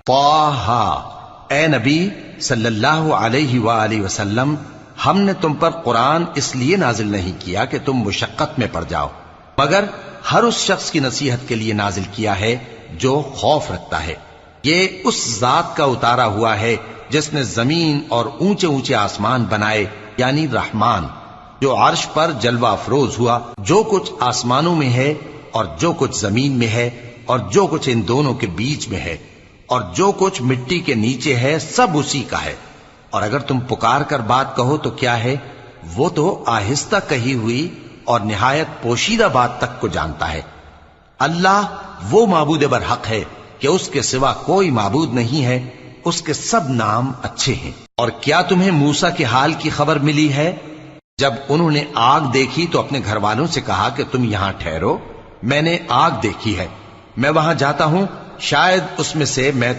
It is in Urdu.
طٰہٰ، اے نبی صلی اللہ علیہ وآلہ وسلم، ہم نے تم پر قرآن اس لیے نازل نہیں کیا کہ تم مشقت میں پڑ جاؤ، مگر ہر اس شخص کی نصیحت کے لیے نازل کیا ہے جو خوف رکھتا ہے۔ یہ اس ذات کا اتارا ہوا ہے جس نے زمین اور اونچے اونچے آسمان بنائے، یعنی رحمان، جو عرش پر جلوہ افروز ہوا۔ جو کچھ آسمانوں میں ہے اور جو کچھ زمین میں ہے اور جو کچھ ان دونوں کے بیچ میں ہے اور جو کچھ مٹی کے نیچے ہے، سب اسی کا ہے۔ اور اگر تم پکار کر بات کہو تو کیا ہے، وہ تو آہستہ کہی ہوئی اور نہایت پوشیدہ بات تک کو جانتا ہے۔ اللہ وہ معبود برحق ہے کہ اس کے سوا کوئی معبود نہیں ہے، اس کے سب نام اچھے ہیں۔ اور کیا تمہیں موسیٰ کے حال کی خبر ملی ہے؟ جب انہوں نے آگ دیکھی تو اپنے گھر والوں سے کہا کہ تم یہاں ٹھہرو، میں نے آگ دیکھی ہے، میں وہاں جاتا ہوں، شاید اس میں سے میں